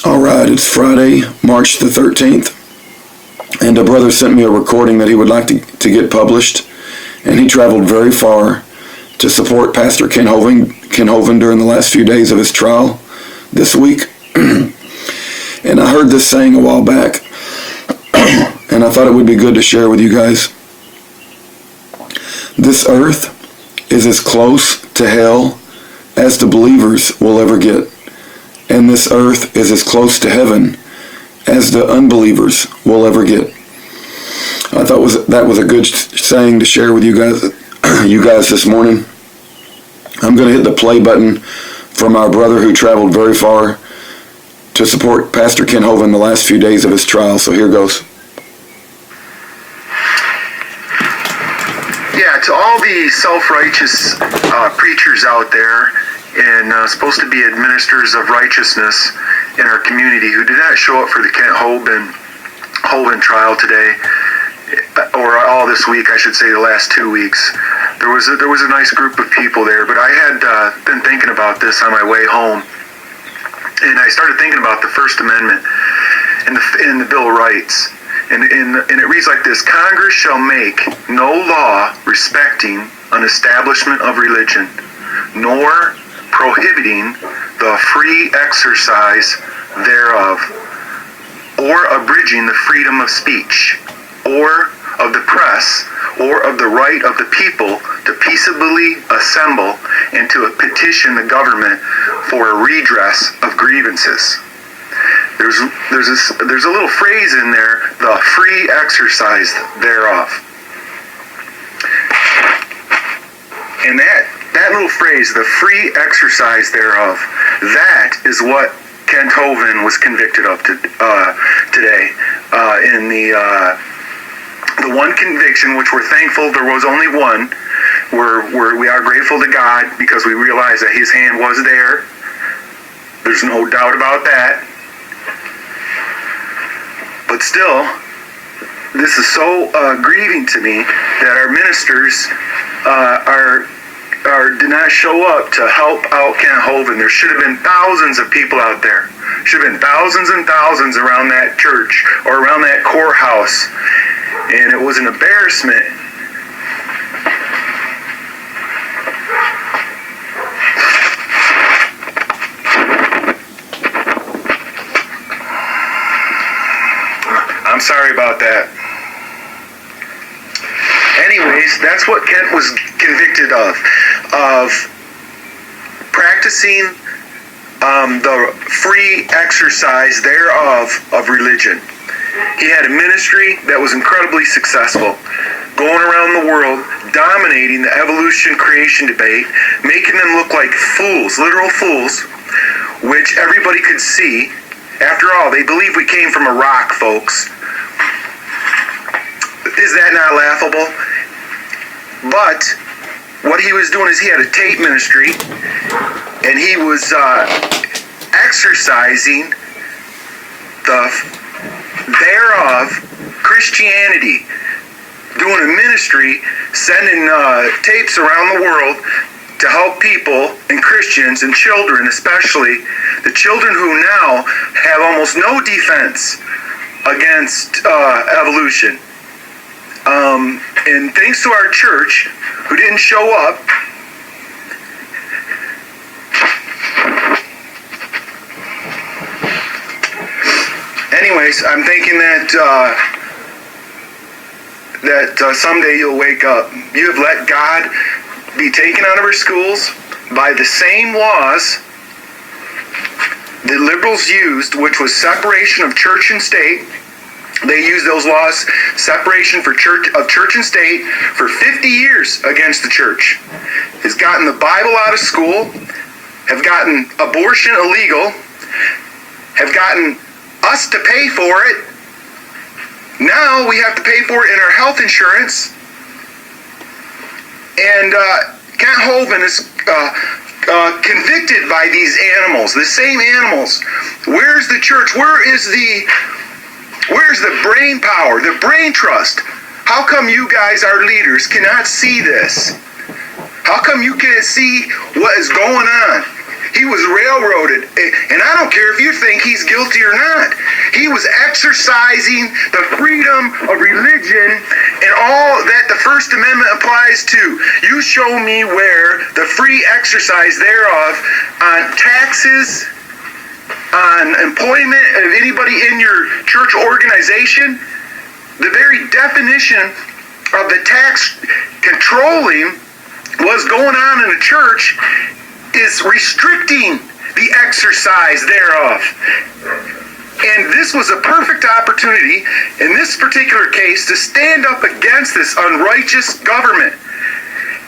All right, it's Friday, March the 13th, and a brother sent me a recording that he would like to get published, and he traveled very far to support Pastor Ken Hovind during the last few days of his trial this week. And I heard this saying a while back, and I thought it would be good to share with you guys. This earth is as close to hell as the believers will ever get. And this earth is as close to heaven as the unbelievers will ever get. I thought that was a good saying to share with you guys this morning. I'm going to hit the play button from our brother who traveled very far to support Pastor Ken Hovind the last few days of his trial. So here goes. Yeah, to all the self-righteous preachers out there and supposed to be administrators of righteousness in our community who did not show up for the Kent Hovind trial today, or all this week, I should say, the last 2 weeks. There was a nice group of people there, but I had been thinking about this on my way home, and I started thinking about the First Amendment and the Bill of Rights. And it reads like this: Congress shall make no law respecting an establishment of religion, nor prohibiting the free exercise thereof, or abridging the freedom of speech, or of the press, or of the right of the people to peaceably assemble and to petition the government for a redress of grievances. There's a little phrase in there, the free exercise thereof. And that little phrase, the free exercise thereof, that is what Kent Hovind was convicted of today. In the one conviction, which we're thankful there was only one, we are grateful to God because we realize that his hand was there. There's no doubt about that. But still, this is so grieving to me that our ministers did not show up to help out Kent Hovind. There should have been thousands of people out there. Should have been thousands and thousands around that church or around that courthouse. And it was an embarrassment. I'm sorry about that. Anyways, that's what Kent was convicted of practicing the free exercise thereof of religion. He had a ministry that was incredibly successful, going around the world, dominating the evolution creation debate, making them look like fools, literal fools, which everybody could see. After all, they believe we came from a rock, folks. Is that not laughable? But what he was doing is he had a tape ministry, and he was exercising the thereof Christianity, doing a ministry, sending tapes around the world to help people and Christians and children, especially the children who now have almost no defense against evolution. And thanks to our church, who didn't show up, anyways, I'm thinking that someday you'll wake up. You have let God be taken out of our schools by the same laws the liberals used, which was separation of church and state. They used those laws, separation of church and state, for 50 years against the church. Has gotten the Bible out of school, have gotten abortion illegal, have gotten us to pay for it. Now we have to pay for it in our health insurance. And Kent Hovind is convicted by these animals, the same animals. Where's the church? Where's the brain power, the brain trust? How come you guys, our leaders, cannot see this? How come you can't see what is going on? He was railroaded. And I don't care if you think he's guilty or not. He was exercising the freedom of religion and all that the First Amendment applies to. You show me where the free exercise thereof on taxes, on employment of anybody in your church organization, the very definition of the tax controlling was going on in a church is restricting the exercise thereof. And this was a perfect opportunity in this particular case to stand up against this unrighteous government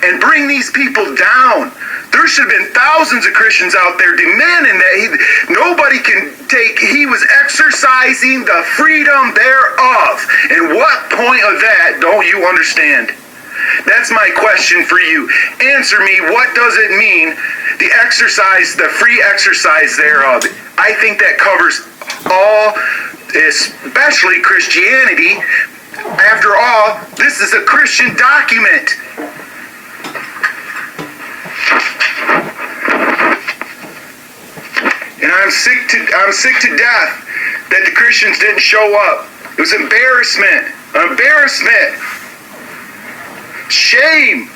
and bring these people down. There should have been thousands of Christians out there demanding that nobody can take, he was exercising the freedom thereof. And what point of that don't you understand? That's my question for you. Answer me, what does it mean, the exercise, the free exercise thereof? I think that covers all, especially Christianity. After all, this is a Christian document. And I'm sick to death that the Christians didn't show up. It was embarrassment. Embarrassment. Shame.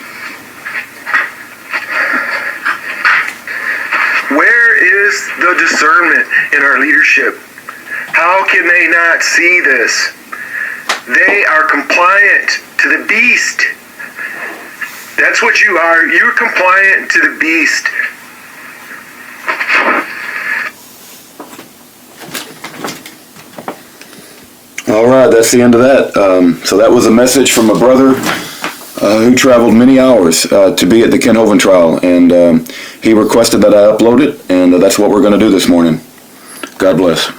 Where is the discernment in our leadership? How can they not see this? They are compliant to the beast. That's what you are. You're compliant to the beast. All right, that's the end of that. So that was a message from a brother who traveled many hours to be at the Ken Hovind trial, and he requested that I upload it, and that's what we're going to do this morning. God bless.